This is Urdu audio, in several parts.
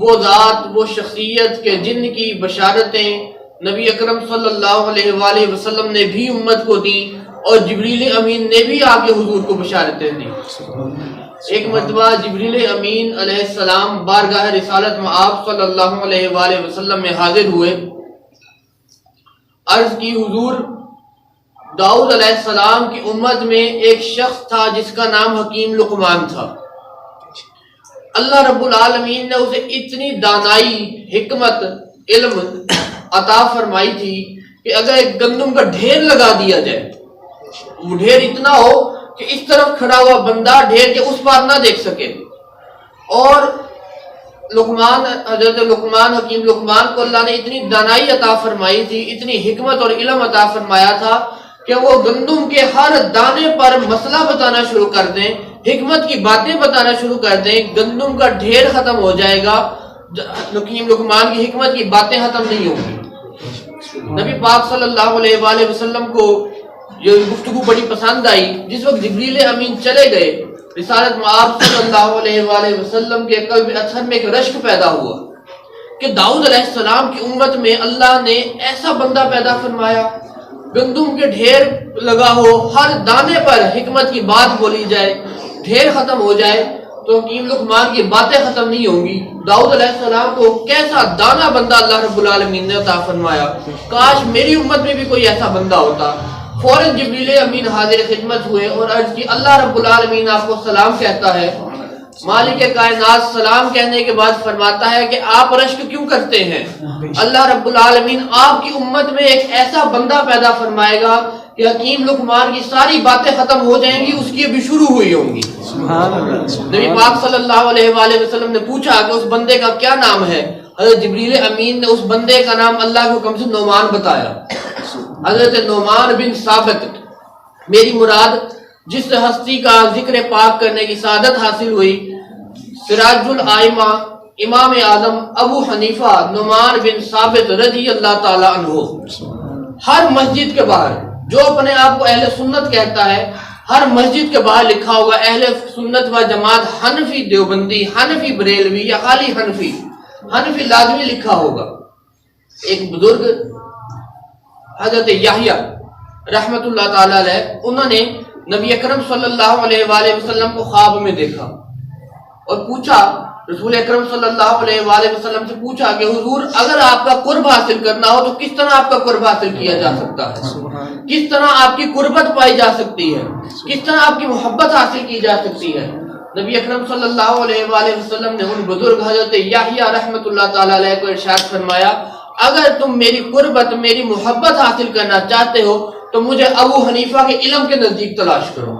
وہ ذات، وہ شخصیت کے جن کی بشارتیں نبی اکرم صلی اللہ علیہ وآلہ وسلم نے بھی امت کو دی اور جبریل امین نے بھی آ کے حضور کو بشارتیں دی۔ ایک مرتبہ جبریل امین علیہ السلام بارگاہ رسالت میں آپ صلی اللہ علیہ وآلہ وسلم میں حاضر ہوئے، عرض کی حضور داؤد علیہ السلام کی امت میں ایک شخص تھا جس کا نام حکیم لقمان تھا۔ اللہ رب العالمین نے اسے اتنی دانائی، حکمت، علم عطا فرمائی تھی کہ اگر ایک گندم کا ڈھیر لگا دیا جائے، وہ ڈھیر اتنا ہو کہ اس طرف کھڑا ہوا بندہ ڈھیر کے اس پار نہ دیکھ سکے، اور حضرت لقمان، حکیم لقمان کو اللہ نے اتنی دانائی عطا فرمائی تھی، اتنی حکمت اور علم عطا فرمایا تھا کہ وہ گندم کے ہر دانے پر مسئلہ بتانا شروع کر دیں، حکمت کی باتیں بتانا شروع کر دیں، گندم کا ڈھیر ختم ہو جائے گا، حکیم لقمان کی حکمت کی باتیں ختم نہیں ہوں گی۔ نبی پاک صلی اللہ علیہ وآلہ وسلم کو یہ گفتگو بڑی پسند آئی۔ جس وقت جبریل امین چلے گئے، رسالت مآب صلی اللہ علیہ وآلہ وسلم کے قلب اطہر میں ایک رشک پیدا ہوا کہ داؤد علیہ السلام کی امت میں اللہ نے ایسا بندہ پیدا فرمایا، گندم کے ڈھیر لگا ہو، ہر دانے پر حکمت کی بات بولی جائے، ڈھیر ختم ہو جائے تو حکیم لقمان کی باتیں ختم نہیں ہوں گی۔ داؤد علیہ السلام کو کیسا دانا بندہ اللہ رب العالمین نے عطا فرمایا، کاش میری امت میں بھی کوئی ایسا بندہ ہوتا۔ فوراً جبریل امین حاضر خدمت ہوئے اور عرض کی اللہ رب العالمین آپ کو سلام کہتا ہے۔ مالک کائنات سلام کہنے کے بعد فرماتا ہے کہ آپ رشک کیوں کرتے ہیں؟ اللہ رب العالمین آپ کی امت میں ایک ایسا بندہ پیدا فرمائے گا کہ حکیم لقمان کی ساری باتیں ختم ہو جائیں گی، اس کی ابھی شروع ہوئی ہوں گی۔ نبی پاک صلی اللہ علیہ وآلہ وسلم نے پوچھا کہ اس بندے کا کیا نام ہے؟ حضرت جبریل امین نے اس بندے کا نام اللہ کے حکم سے نعمان بتایا۔ حضرت نعمان بن ثابت، میری مراد جس ہستی کا ذکر پاک کرنے کی سعادت حاصل ہوئی، سراج الائمہ امام اعظم ابو حنیفہ نعمان بن ثابت رضی اللہ تعالی عنہ، ہر مسجد کے باہر جو اپنے آپ کو اہل سنت کہتا ہے، ہر مسجد کے باہر لکھا ہوگا اہل سنت و جماعت حنفی دیوبندی، حنفی بریلوی یا خالی حنفی، حنفی لازمی لکھا ہوگا۔ ایک بزرگ حضرت یحییٰ رحمت اللہ تعالی علیہ، انہوں نے نبی اکرم صلی اللہ علیہ وآلہ وسلم کو خواب میں دیکھا اور پوچھا، رسول اکرم صلی اللہ علیہ وآلہ وسلم سے پوچھا کہ حضور اگر آپ کا قرب حاصل کرنا ہو تو کس طرح آپ کا قرب حاصل کیا جا سکتا ہے؟ کس طرح آپ کی قربت پائی جا سکتی ہے؟ کس طرح آپ کی محبت حاصل کی جا سکتی ہے؟ نبی اکرم صلی اللہ علیہ وآلہ وسلم نے ان بزرگ حضرت یحییٰ رحمت اللہ تعالی علیہ کو ارشاد فرمایا، اگر تم میری قربت، میری محبت حاصل کرنا چاہتے ہو تو مجھے ابو حنیفہ کے علم کے نزدیک تلاش کرو۔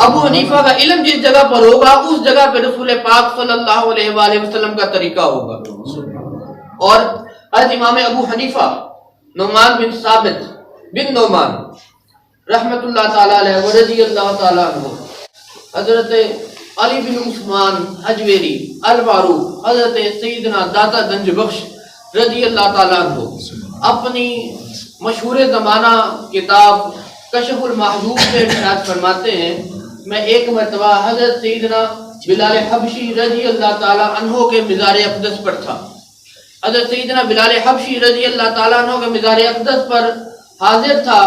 ابو حنیفہ کا علم جس جگہ پر ہوگا اس جگہ پہ رسول پاک صلی اللہ علیہ وآلہ وسلم کا طریقہ ہوگا۔ اور حضرت امام ابو حنیفہ نعمان بن ثابت بن نعمان رحمت اللہ تعالی علیہ ورضی اللہ تعالی عنہ، حضرت علی بن عثمان حجویری الفاروق، حضرت سیدنا داتا گنج بخش رضی اللہ تعالیٰ عنہ اپنی مشہور زمانہ کتاب کشف المحجوب میں ارشاد فرماتے ہیں، میں ایک مرتبہ حضرت سیدنا بلال حبشی رضی اللہ تعالیٰ عنہ کے مزار اقدس پر تھا۔ حضرت سیدنا بلال حبشی رضی اللہ تعالیٰ عنہ کے مزار اقدس پر حاضر تھا،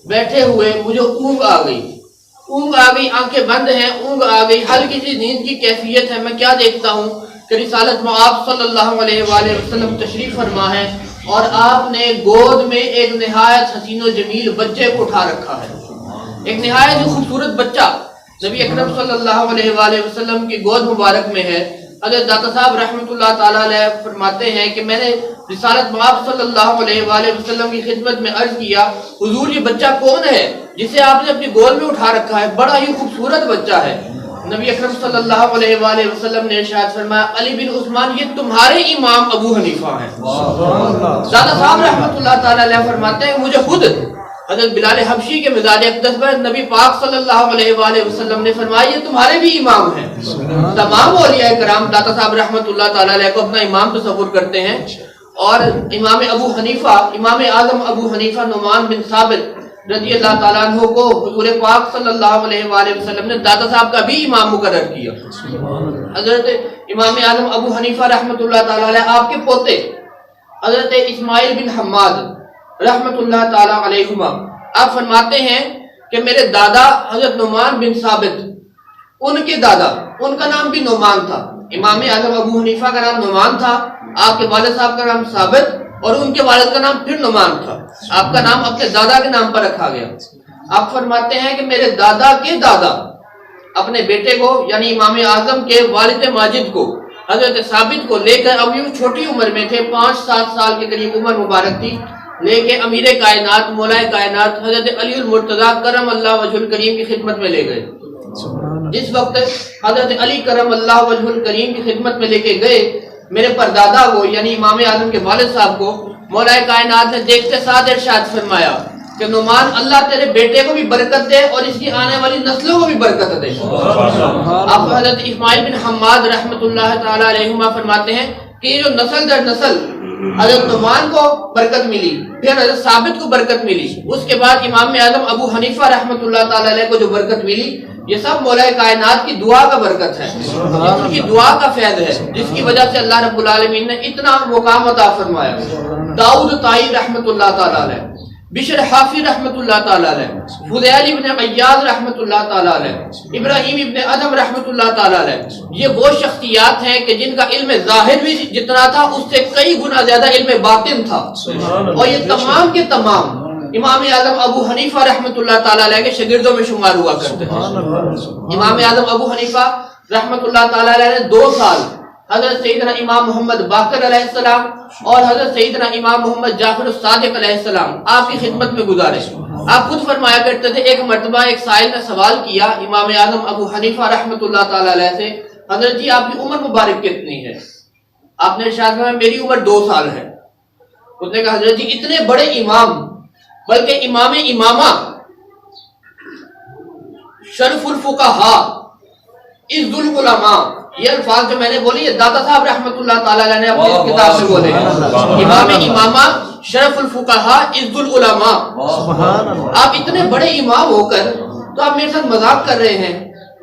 بیٹھے ہوئے مجھے اونگ آ گئی، آنکھیں بند ہیں، اونگ آ گئی، ہلکی سی نیند کی کیفیت ہے۔ میں کیا دیکھتا ہوں کہ رسالت مآب صلی اللہ علیہ وآلہ وسلم تشریف فرما ہے اور آپ نے گود میں ایک نہایت حسین و جمیل بچے کو اٹھا رکھا ہے، ایک نہایت خوبصورت بچہ نبی اکرم صلی اللہ علیہ وآلہ وسلم کی گود مبارک میں ہے۔ حضرت داتا صاحب رحمۃ اللہ تعالی علیہ فرماتے ہیں کہ میں نے رسالت مآب صلی اللہ علیہ وآلہ وسلم کی خدمت میں عرض کیا، حضور یہ بچہ کون ہے جسے آپ نے اپنی گود میں اٹھا رکھا ہے؟ بڑا ہی خوبصورت بچہ ہے۔ نبی اکرم صلی اللہ علیہ وآلہ وسلم نے ارشاد فرمایا، علی بن عثمان یہ تمہارے امام ابو حنیفہ ہیں۔ داتا صاحب رحمۃ اللہ تعالی علیہ فرماتے ہیں مجھے خود حضرت بلال حبشی کے مزار اقدس پر نبی پاک صلی اللہ علیہ وآلہ وسلم نے فرمایا یہ تمہارے بھی امام ہیں۔ تمام اولیاء کرام داتا صاحب رحمۃ اللہ تعالی علیہ کو اپنا امام تصور کرتے ہیں، اور امام ابو حنیفہ، امام اعظم ابو حنیفہ نعمان بن ثابت رضی اللہ تعالیٰ عنہ کو حضور پاک صلی اللہ علیہ وآلہ وسلم نے دادا صاحب کا بھی امام مقرر کیا۔ حضرت امام اعظم ابو حنیفہ رحمۃ اللہ تعالیٰ علیہ آپ کے پوتے حضرت اسماعیل بن حماد رحمۃ اللہ تعالیٰ علیہما آپ فرماتے ہیں کہ میرے دادا حضرت نعمان بن ثابت، ان کے دادا، ان کا نام بھی نعمان تھا۔ امام اعظم ابو حنیفہ کا نام نعمان تھا، آپ کے والد صاحب کا نام ثابت، اور ان کے والد کا نام پھر نعمان تھا۔ آپ کا نام اپنے دادا کے نام پر رکھا گیا۔ آپ فرماتے ہیں کہ میرے دادا کے دادا اپنے بیٹے کو یعنی امام اعظم کے والد ماجد کو حضرت ثابت کو لے کر، ابھی وہ چھوٹی عمر میں تھے، 5-7 سال کے قریب عمر مبارک تھی، لے کے امیر کائنات مولا کائنات حضرت علی المرتضیٰ کرم اللہ وجہ الکریم کی خدمت میں لے گئے۔ جس وقت حضرت علی کرم اللہ وجہ الکریم کی خدمت میں لے کے گئے، میرے پردادا کو یعنی امام اعظم کے والد صاحب کو مولا کائنات نے دیکھتے ساتھ ارشاد فرمایا کہ نعمان اللہ تیرے بیٹے کو بھی برکت دے اور اس کی آنے والی نسلوں کو بھی برکت دے۔ اب حضرت اسماعیل بن حماد رحمۃ اللہ تعالی علیہما فرماتے ہیں کہ یہ جو نسل در نسل حضرت نعمان کو برکت ملی، پھر حضرت ثابت کو برکت ملی، اس کے بعد امام اعظم ابو حنیفہ رحمۃ اللہ تعالی علیہ کو جو برکت ملی، یہ سب مولا کائنات کی دعا کا برکت ہے، ان کی دعا کا فیض ہے، جس کی وجہ سے اللہ رب العالمین نے اتنا مقام عطا فرمایا۔ داؤد طائی رحمۃ اللہ تعالی علیہ، بشر حافی رحمۃ اللہ تعالی علیہ، فضیل ابن عیاض رحمۃ اللہ تعالی علیہ، ابراہیم ابن ادم رحمۃ اللہ تعالی علیہ، یہ وہ شخصیات ہیں کہ جن کا علم ظاہر بھی جتنا تھا اس سے کئی گنا زیادہ علم باطن تھا، اور یہ تمام کے تمام امام اعظم ابو حنیفہ رحمۃ اللہ تعالی علیہ کے شاگردوں میں شمار ہوا کرتے ہیں۔ امام اعظم ابو حنیفہ رحمۃ اللہ تعالی علیہ نے 2 سال حضرت سیدنا امام محمد باقر علیہ السلام اور حضرت سیدنا امام محمد جعفر الصادق علیہ السلام آپ کی خدمت میں گزارے۔ آپ خود فرمایا کرتے تھے، ایک مرتبہ ایک سائل نے سوال کیا امام اعظم ابو حنیفہ رحمۃ اللہ تعالی علیہ سے، حضرت جی آپ کی عمر مبارک کتنی ہے؟ آپ نے ارشاد فرمایا میری عمر 2 سال ہے۔ اس نے کہا حضرت جی اتنے بڑے امام، بلکہ امام امامہ، شرف الفقہاء، عز العلماء، یہ الفاظ جو میں نے بولے یہ دادا صاحب رحمۃ اللہ تعالی علیہ نے اپنی کتاب میں بولے ہیں۔ امام امامہ، شرف الفقہاء، عز العلماء، آپ اتنے بڑے امام ہو کر تو آپ میرے ساتھ مذاق کر رہے ہیں،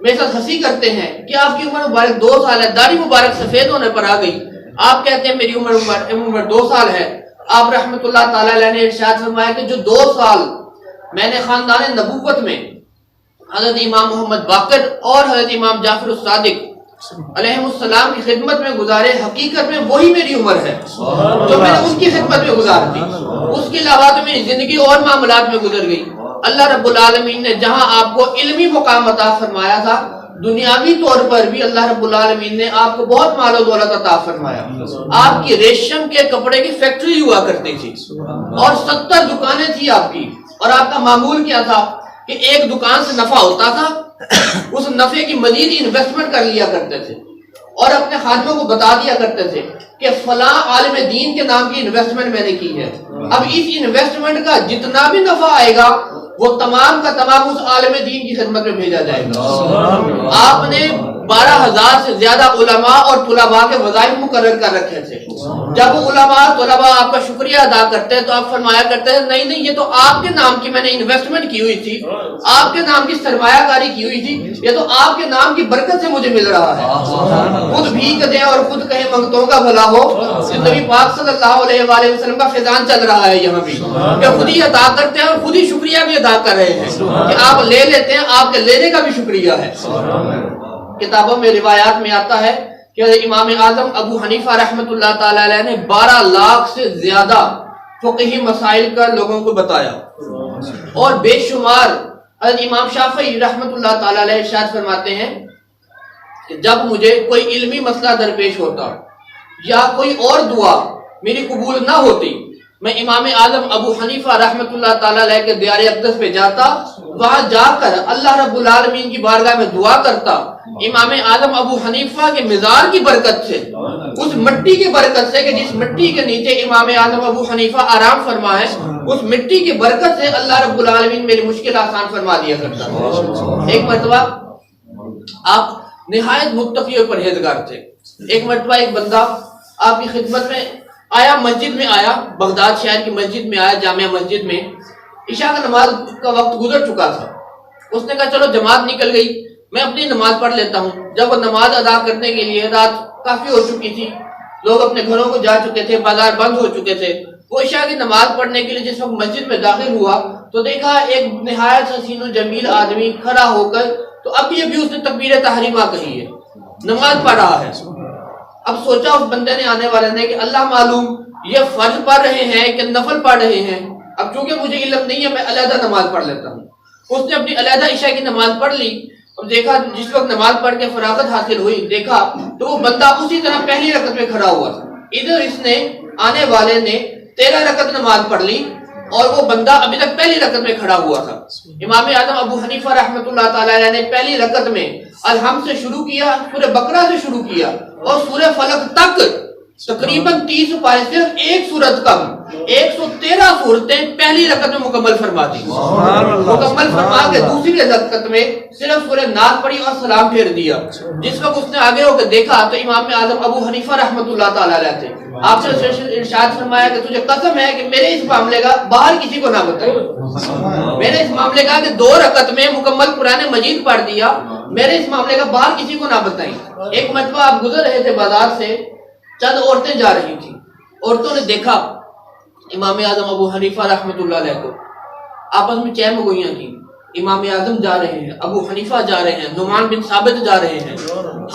میرے ساتھ ہنسی کرتے ہیں کہ آپ کی عمر مبارک 2 سال ہے، داڑھی مبارک سفید ہونے پر آ گئی، آپ کہتے ہیں میری عمر 2 سال ہے۔ آپ رحمت اللہ تعالی علیہ نے ارشاد فرمایا کہ جو 2 سال میں نے خاندان نبوت میں حضرت امام محمد باقر اور حضرت امام جعفر الصادق علیہ السلام کی خدمت میں گزارے، حقیقت میں وہی میری عمر ہے جو میں نے ان کی خدمت میں گزار دی۔ اس کے علاوہ تو میری زندگی اور معاملات میں گزر گئی۔ اللہ رب العالمین نے جہاں آپ کو علمی مقام عطا فرمایا تھا، دنیاوی طور پر بھی اللہ رب العالمین نے آپ کو بہت مال و دولت عطا فرمایا۔ آپ کی ریشم کے کپڑے کی فیکٹری ہوا کرتی تھی اور 70 دکانیں تھی آپ کی، اور آپ کا معمول کیا تھا کہ ایک دکان سے نفع ہوتا تھا، اس نفع کی مزید انویسٹمنٹ کر لیا کرتے تھے اور اپنے خادموں کو بتا دیا کرتے تھے کہ فلاں عالم دین کے نام کی انویسٹمنٹ میں نے کی ہے، اب اس انویسٹمنٹ کا جتنا بھی نفع آئے گا وہ تمام کا تمام اس عالم دین کی خدمت میں بھیجا جائے گا۔ آپ نے 12,000 سے زیادہ علماء اور طلباء کے وظائف مقرر کر رکھے تھے۔ جب علماء طلباء آپ کا شکریہ ادا کرتے ہیں تو آپ فرمایا کرتے ہیں نہیں نہیں، یہ تو آپ کے نام کی میں نے انویسٹمنٹ کی ہوئی تھی، آپ کے نام کی سرمایہ کاری کی ہوئی تھی، یہ تو آپ کے نام کی برکت سے مجھے مل رہا ہے۔ خود بھیک دیں اور خود کہیں منگتوں کا بھلا ہو، نبی پاک صلی اللہ علیہ وآلہ وسلم کا فیضان چل رہا ہے یہاں بھی کہ خود ہی عطا کرتے ہیں اور خود ہی شکریہ بھی ادا کر رہے ہیں کہ آپ لے لیتے ہیں، آپ کے لینے کا بھی شکریہ ہے۔ کتابوں میں روایات میں آتا ہے کہ امام اعظم ابو حنیفہ رحمۃ اللہ تعالی علیہ نے 12 لاکھ سے زیادہ فقہی مسائل کا لوگوں کو بتایا، اور بے شمار حضرت امام شافعی رحمۃ اللہ تعالی علیہ ارشاد فرماتے ہیں کہ جب مجھے کوئی علمی مسئلہ درپیش ہوتا یا کوئی اور دعا میری قبول نہ ہوتی، میں امام اعظم ابو حنیفہ رحمۃ اللہ تعالی علیہ کے دیار اقدس پہ جاتا، وہاں جا کر اللہ رب العالمین کی بارگاہ میں دعا کرتا، امام اعظم ابو حنیفہ کے مزار کی برکت سے، اس مٹی کی برکت سے کہ جس مٹی کے نیچے امام اعظم ابو حنیفہ آرام فرما ہے، اس مٹی کی برکت سے اللہ رب العالمین میری مشکل آسان فرما دیا کرتا۔ ایک مرتبہ آپ نہایت متقی اور پرہیزگار تھے۔ ایک مرتبہ ایک بندہ آپ کی خدمت میں آیا، مسجد میں آیا، بغداد شہر کی مسجد میں آیا، جامعہ مسجد میں عشاء کا نماز کا وقت گزر چکا تھا. اس نے کہا چلو جماعت نکل گئی، میں اپنی نماز پڑھ لیتا ہوں. جب وہ نماز ادا کرنے کے لیے، رات کافی ہو چکی تھی، لوگ اپنے گھروں کو جا چکے تھے، بازار بند ہو چکے تھے، وہ عشاء کی نماز پڑھنے کے لیے جس وقت مسجد میں داخل ہوا تو دیکھا ایک نہایت حسین و جمیل آدمی کھڑا ہو کر، تو ابھی اس نے تکبیر تحریمہ کہی ہے، نماز پڑھ رہا ہے. اب سوچا اس بندے نے، آنے والے نے، کہ اللہ معلوم یہ فرض پڑھ رہے ہیں کہ نفل پڑھ رہے ہیں. اب چونکہ مجھے علم نہیں ہے، میں علیحدہ نماز پڑھ لیتا ہوں. اس نے اپنی علیحدہ عشاء کی نماز پڑھ لی. اب دیکھا جس وقت نماز پڑھ کے فراغت حاصل ہوئی، دیکھا تو وہ بندہ اسی طرح پہلی رکعت میں کھڑا ہوا تھا. ادھر اس نے، آنے والے نے 13 رکعت نماز پڑھ لی اور وہ بندہ ابھی تک پہلی رکعت میں کھڑا ہوا تھا. امام اعظم ابو حنیفہ رحمۃ اللہ تعالی علیہ نے پہلی رکعت میں الحمد سے شروع کیا، سورہ بقرہ سے شروع کیا اور سورہ فلق تک تقریباً 30 پارے، صرف ایک سورت کم 113 صورتیں پہلی رکعت میں مکمل فرما دی. مکمل فرما کے دوسری رکعت میں صرف سورہ ناس پڑھی اور سلام پھیر دیا. جس وقت اس نے آگے ہو کے دیکھا تو امام اعظم ابو حنیفہ رحمۃ اللہ تعالی علیہ تھے. آپ نے ارشاد فرمایا کہ تجھے قسم ہے کہ میرے اس معاملے کا باہر کسی کو نہ بتائیں. میرے اس معاملے کا کہ 2 رکعت میں مکمل قرآن مجید پڑھ دیا، میرے اس معاملے کا باہر کسی کو نہ بتائیں. ایک مرتبہ آپ گزر رہے تھے بازار سے، چند عورتیں جا رہی تھیں. عورتوں نے دیکھا امام اعظم ابو حنیفہ رحمۃ اللہ علیہ کو، آپس میں چہم گوئیاں تھیں. امام اعظم جا رہے ہیں، ابو حنیفہ جا رہے ہیں، نعمان بن ثابت جا رہے ہیں،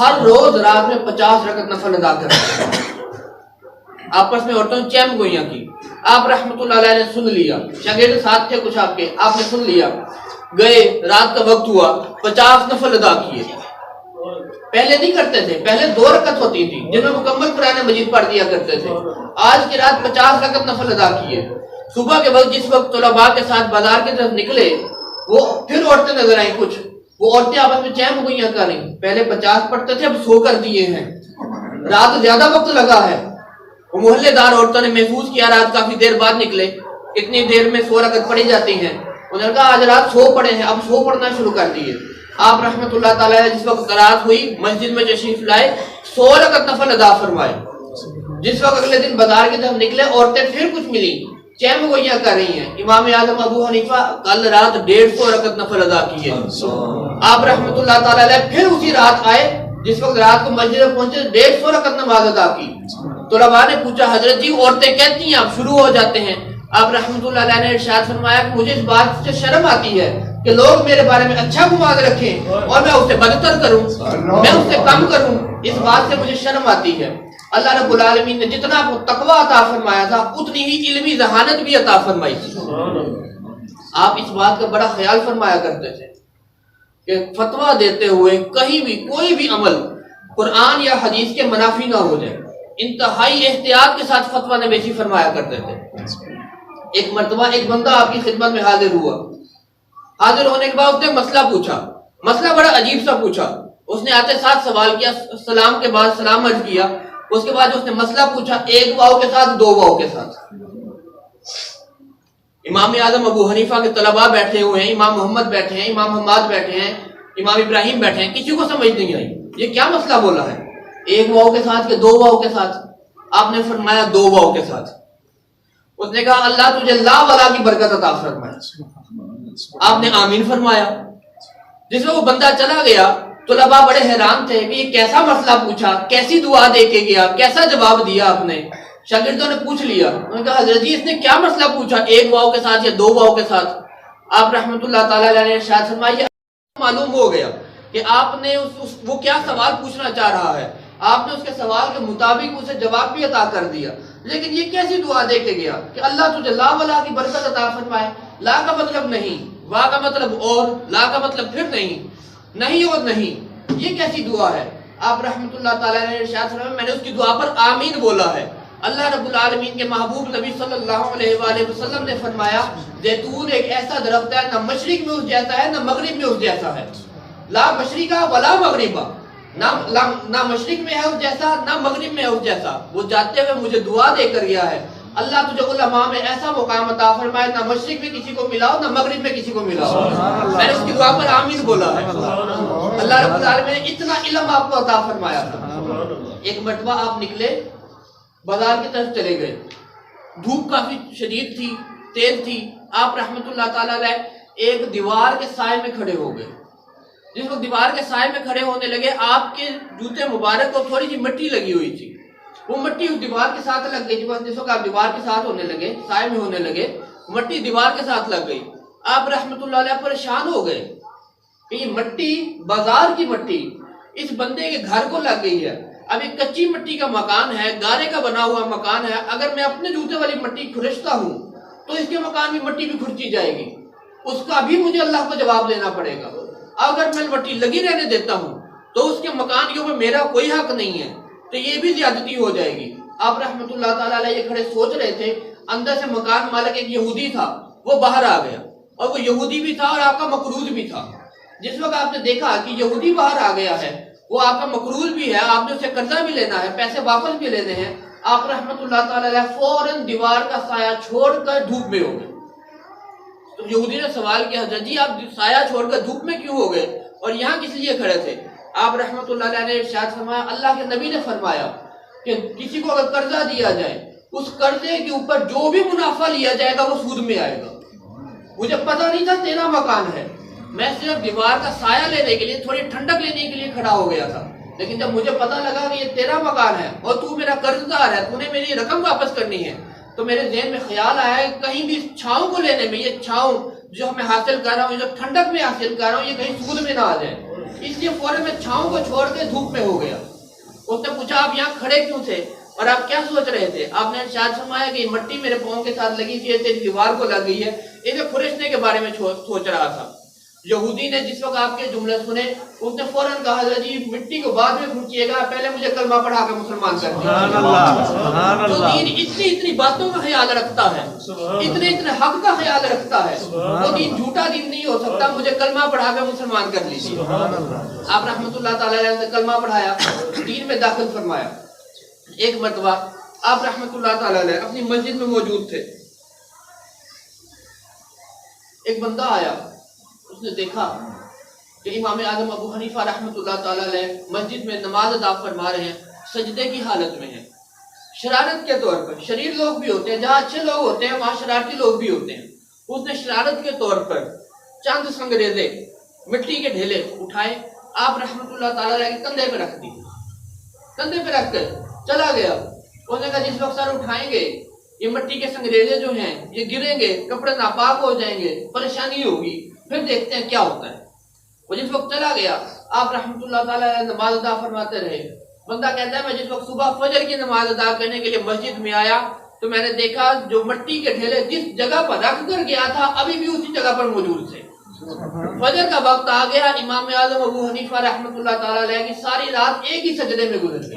ہر روز رات میں 50 رکعت نفل ادا کر رہے ہیں. آپس میں عورتوں نے چہم گوئیاں کی. آپ رحمۃ اللہ علیہ نے سن لیا، شاگرد ساتھ تھے کچھ آپ کے، آپ نے سن لیا، گئے، رات کا وقت ہوا، 50 نفل ادا کیے. پہلے نہیں کرتے تھے، پہلے 2 رکعت ہوتی تھی جن میں مکمل قرآن مجید پڑھ دیا کرتے تھے. آج کی رات 50 رکعت نفل ادا کیے. صبح کے وقت جس وقت طلباء کے ساتھ بازار کی طرف نکلے، وہ پھر عورتیں نظر آئیں. کچھ وہ عورتیں آپس میں چہم گوئیاں کر رہی، پہلے 50 پڑھتے تھے، اب 100 کر دیے ہیں، رات زیادہ وقت لگا ہے. وہ محلے دار عورتوں نے محسوس کیا، رات کافی دیر بعد نکلے، اتنی دیر میں 100 رکعت پڑھی جاتی ہیں. انہوں نے کہا آج رات 100 پڑھے ہیں، اب 100 پڑھنا شروع کر دیے. آپ رحمۃ اللہ تعالیٰ جس وقت قرات ہوئی مسجد میں تشریف لائے، 100 رکعت نفل ادا فرمائے. جس وقت اگلے دن بازار کی طرف نکلے، عورتیں پھر کچھ ملی، چہم گوئیاں کر رہی ہیں. امام اعظم ابو حنیفہ کل رات 150 رکعت نفل ادا کیے. آپ رحمۃ اللہ تعالیٰ پھر اسی رات آئے، جس وقت رات کو مسجد میں پہنچے 150 رکعت نماز ادا کی. طلباء نے پوچھا حضرت جی عورتیں کہتی ہیں آپ شروع ہو جاتے ہیں. آپ رحمۃ اللہ علیہ نے ارشاد فرمایا کہ مجھے اس بات سے شرم آتی ہے کہ لوگ میرے بارے میں اچھا گمان رکھیں اور میں اسے بدتر کروں، میں اس سے کم کروں. اس بات سے مجھے شرم آتی ہے. اللہ رب العالمین نے جتنا آپ کو تقویٰ عطا فرمایا تھا، اتنی ہی علمی ذہانت بھی عطا فرمائی تھی. آپ اس بات کا بڑا خیال فرمایا کرتے تھے کہ فتویٰ دیتے ہوئے کہیں بھی کوئی بھی عمل قرآن یا حدیث کے منافی نہ ہو جائے. انتہائی احتیاط کے ساتھ فتویٰ نویسی فرمایا کرتے تھے. ایک مرتبہ ایک بندہ آپ کی خدمت میں حاضر ہوا. حاضر ہونے کے بعد اس نے مسئلہ پوچھا، مسئلہ بڑا عجیب سا پوچھا. اس نے آتے ساتھ سوال کیا، سلام کے بعد سلام عرض کیا. اس کے بعد اس نے مسئلہ پوچھا 1 واؤ کے ساتھ 2 واؤ کے ساتھ. امام اعظم ابو حنیفہ کے طلباء بیٹھے ہوئے ہیں، امام محمد بیٹھے ہیں، امام حماد بیٹھے ہیں، امام ابراہیم بیٹھے ہیں، کسی کو سمجھ نہیں آئی یہ کیا مسئلہ بولا ہے، 1 واؤ کے ساتھ کہ 2 واؤ کے ساتھ. آپ نے فرمایا 2 واؤ کے ساتھ. اس نے کہا اللہ تجھے لا ولا کی برکت عطا فرمائے. آپ نے آمین فرمایا. جس میں وہ بندہ چلا گیا، طلباء بڑے حیران تھے کہ یہ کیسا مسئلہ پوچھا، کیسی دعا دے کے گیا، کیسا جواب دیا آپ نے. شاگردوں نے پوچھ لیا، انہوں نے کہا حضرت جی اس نے کیا مسئلہ پوچھا، 1 واؤ کے ساتھ یا 2 واؤ کے ساتھ. آپ رحمۃ اللہ تعالیٰ علیہ نے ارشاد فرمایا معلوم ہو گیا کہ آپ نے وہ کیا سوال پوچھنا چاہ رہا ہے. آپ نے اس کے سوال کے مطابق اسے جواب بھی عطا کر دیا. لیکن یہ کیسی دعا دے کے گیا کہ اللہ تجھے لا ولا کی برکت عطا فرمائے. لا کا مطلب نہیں، وا کا مطلب اور، لا کا مطلب پھر نہیں اور نہیں. یہ کیسی دعا ہے. آپ رحمۃ اللہ تعالیٰ نے ارشاد فرمایا میں نے اس کی دعا پر آمین بولا ہے. اللہ رب العالمین کے محبوب نبی صلی اللہ علیہ وآلہ وسلم نے فرمایا زیتون ایک ایسا درخت ہے، نہ مشرق میں اس جیسا ہے نہ مغرب میں اس جیسا ہے. لا مشرقہ ولا مغربہ، نہ مشرق میں ہے اس جیسا نہ مغرب میں ہے اس جیسا. وہ جاتے ہوئے مجھے دعا دے کر گیا ہے اللہ تجھے علماء میں ایسا مقام عطا فرمائے نہ مشرق میں کسی کو ملا ہو نہ مغرب میں کسی کو ملا ہو. میں نے اس کی دعا پر آمین بولا ہے. اللہ رب العالمین نے اتنا علم آپ کو عطا فرمایا تھا. ایک مرتبہ آپ نکلے، بازار کی طرف چلے گئے، دھوپ کافی شدید تھی، تیز تھی، آپ رحمۃ اللہ تعالیٰ علیہ ایک دیوار کے سائے میں کھڑے ہو گئے۔ جس وقت دیوار کے سائے میں کھڑے ہونے لگے، آپ کے جوتے مبارک کو تھوڑی سی مٹی لگی ہوئی تھی، وہ مٹی اس دیوار کے ساتھ لگ گئی۔ جس وقت آپ دیوار کے ساتھ ہونے لگے، سائے میں ہونے لگے، مٹی دیوار کے ساتھ لگ گئی۔ آپ رحمۃ اللہ علیہ پریشان ہو گئے کہ یہ مٹی، بازار کی مٹی اس بندے کے گھر کو لگ گئی ہے۔ اب ایک کچی مٹی کا مکان ہے، گارے کا بنا ہوا مکان ہے، اگر میں اپنے جوتے والی مٹی کھرچتا ہوں تو اس کے مکان میں مٹی بھی کھرچی جائے گی، اس کا بھی مجھے اللہ کو جواب دینا پڑے گا۔ اگر میں مٹی لگی رہنے دیتا ہوں تو اس کے مکان کے اوپر میرا کوئی حق نہیں ہے، تو یہ بھی زیادتی ہو جائے گی۔ آپ رحمۃ اللہ تعالیٰ علیہ یہ کھڑے سوچ رہے تھے، اندر سے مکان مالک ایک یہودی تھا، وہ باہر آ گیا، اور وہ یہودی بھی تھا اور آپ کا مقروض بھی تھا۔ جس وقت آپ نے دیکھا کہ یہودی باہر آ گیا ہے، وہ آپ کا مقروض بھی ہے، آپ نے اسے قرضہ بھی لینا ہے، پیسے واپس بھی لینے ہیں، آپ رحمۃ اللہ تعالیٰ علیہ فوراً دیوار کا سایہ چھوڑ کر دھوپ میں ہو گئے۔ تو یہودی نے سوال کیا، حضرت جی آپ سایہ چھوڑ کر دھوپ میں کیوں ہو گئے اور یہاں کس لیے کھڑے تھے؟ آپ رحمۃ اللہ علیہ نے ارشاد فرمایا، اللہ کے نبی نے فرمایا کہ کسی کو اگر قرضہ دیا جائے، اس قرضے کے اوپر جو بھی منافع لیا جائے گا وہ سود میں آئے گا۔ مجھے پتہ نہیں تھا تیرا مکان ہے، میں صرف دیوار کا سایہ لینے کے لیے، تھوڑی ٹھنڈک لینے کے لیے کھڑا ہو گیا تھا، لیکن جب مجھے پتہ لگا کہ یہ تیرا مکان ہے اور تو میرا قرض دار ہے، تو نے میری رقم واپس کرنی ہے، تو میرے ذہن میں خیال آیا ہے کہیں بھی اس چھاؤں کو لینے میں، یہ چھاؤں جو میں حاصل کر رہا ہوں، جو ٹھنڈک میں حاصل کر رہا ہوں، یہ کہیں سود میں نہ آ جائے، اس لیے فوراً میں چھاؤں کو چھوڑ کے دھوپ میں ہو گیا۔ اس نے پوچھا آپ یہاں کھڑے کیوں تھے اور آپ کیا سوچ رہے تھے؟ آپ نے ارشاد فرمایا کہ یہ مٹی میرے پاؤں کے ساتھ لگی تھی، تیری دیوار کو لگ گئی ہے، اسے کھرچنے کے بارے میں سوچ رہا تھا۔ یہودی نے جس وقت آپ کے جملے سنے، اس نے فوراً کہا، حضرت جی مٹی کو بعد میں کھرچیے گا، پہلے مجھے کلمہ پڑھا کے مسلمان کر دیجیے۔ جو دین اتنی باتوں کا خیال رکھتا ہے، اتنے حق کا خیال رکھتا ہے، وہ دین جھوٹا دین نہیں ہو سکتا، مجھے کلمہ پڑھا کے مسلمان کر لیجیے۔ آپ رحمۃ اللہ تعالیٰ نے کلمہ پڑھایا، دین میں داخل فرمایا۔ ایک مرتبہ آپ رحمۃ اللہ تعالیٰ علیہ اپنی مسجد میں موجود تھے، ایک بندہ آیا، اس نے دیکھا کہ امام اعظم ابو حنیفہ رحمۃ اللہ تعالیٰ علیہ مسجد میں نماز ادا فرما رہے ہیں، سجدے کی حالت میں ہیں، شرارت کے طور پر، شریر لوگ بھی ہوتے ہیں، جہاں اچھے لوگ ہوتے ہیں وہاں شرارتی لوگ بھی ہوتے ہیں، اس نے شرارت کے طور پر چند سنگریزے مٹی کے ڈھیلے اٹھائے، آپ رحمۃ اللہ تعالیٰ علیہ کے کندھے پہ رکھ دی، کندھے پہ رکھ کر چلا گیا۔ انہوں نے کہا جس وقت سر اٹھائیں گے یہ مٹی کے سنگریزے جو ہیں یہ گریں گے، کپڑے ناپاک ہو جائیں گے، پریشانی ہوگی، پھر دیکھتے ہیں کیا ہوتا ہے۔ وہ جس وقت چلا گیا، آپ رحمۃ اللہ تعالیٰ نماز ادا فرماتے رہے۔ بندہ کہتا ہے میں جس وقت صبح فجر کی نماز ادا کرنے کے لیے مسجد میں آیا تو میں نے دیکھا جو مٹی کے ڈھیلے جس جگہ پر رکھ کر گیا تھا ابھی بھی اسی جگہ پر موجود تھے۔ فجر کا وقت آ گیا، امام اعظم ابو حنیفہ رحمۃ اللہ تعالیٰ علیہ کی ساری رات ایک ہی سجدے میں گزر گئی۔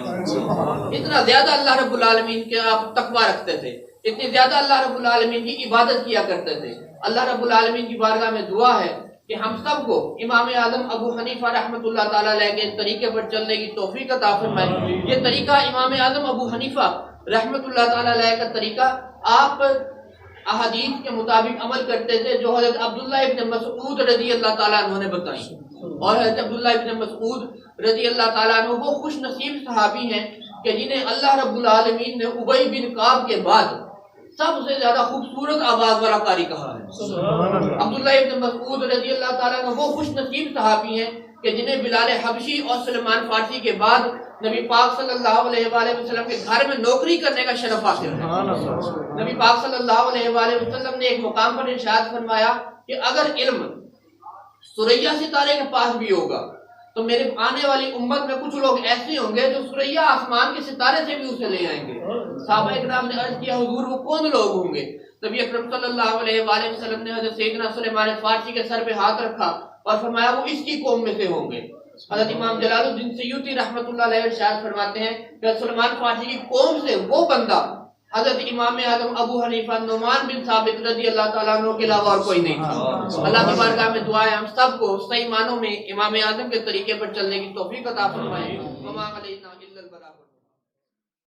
اتنا زیادہ اللہ رب العالمین کے آپ تقویٰ رکھتے تھے، اتنی زیادہ اللہ رب العالمین کی عبادت کیا کرتے تھے۔ اللہ رب العالمین کی بارگاہ میں دعا ہے کہ ہم سب کو امام اعظم ابو حنیفہ رحمۃ اللہ تعالیٰ علیہ کے طریقے پر چلنے کی توفیق عطا فرمائے۔ یہ طریقہ امام اعظم ابو حنیفہ رحمۃ اللہ تعالیٰ علیہ کا طریقہ، آپ احادیث کے مطابق عمل کرتے تھے جو حضرت عبداللہ ابن مسعود رضی اللہ تعالیٰ عنہ نے بتائی، اور حضرت عبداللہ ابن مسعود رضی اللہ تعالیٰ عنہ وہ خوش نصیب صحابی ہیں کہ جنہیں اللہ رب العالمین نے ابی بن کعب کے بعد سب سے زیادہ خوبصورت آواز والا قاری کہا ہے۔ عبداللہ ابن مسعود رضی اللہ تعالیٰ عنہ وہ خوش نصیب صحابی ہیں کہ جنہیں بلال حبشی اور سلمان فارسی کے بعد نبی پاک صلی اللہ علیہ وآلہ وسلم کے گھر میں نوکری کرنے کا شرف حاصل ہے۔ نبی پاک صلی اللہ علیہ وآلہ وسلم نے ایک مقام پر ارشاد فرمایا کہ اگر علم ثریا ستارے کے پاس بھی ہوگا تو میرے آنے والی امت میں کچھ لوگ ایسے ہوں گے جو ثریا آسمان کے ستارے سے بھی اسے لے آئیں گے۔ صحابہ اکرام نے عرض کیا حضور وہ کون لوگ ہوں گے؟ نبی اکرم صلی اللہ علیہ وآلہ وسلم نے حضرت سیدنا سلیمان فارسی کے سر پہ ہاتھ رکھا اور فرمایا وہ اس کی قوم میں سے ہوں گے۔ حضرت امام جلال الدین سیوطی رحمۃ اللہ علیہ ارشاد فرماتے ہیں کہ سلیمان فارسی کی قوم سے وہ بندہ حضرت امام اعظم ابو حنیفہ نعمان بن ثابت رضی اللہ تعالیٰ عنہ کے علاوہ اور کوئی نہیں تھا۔ اللہ کی بارگاہ میں دعا ہے ہم سب کو صحیح معنوں میں امام اعظم کے طریقے پر چلنے کی توفیق عطا فرمائے۔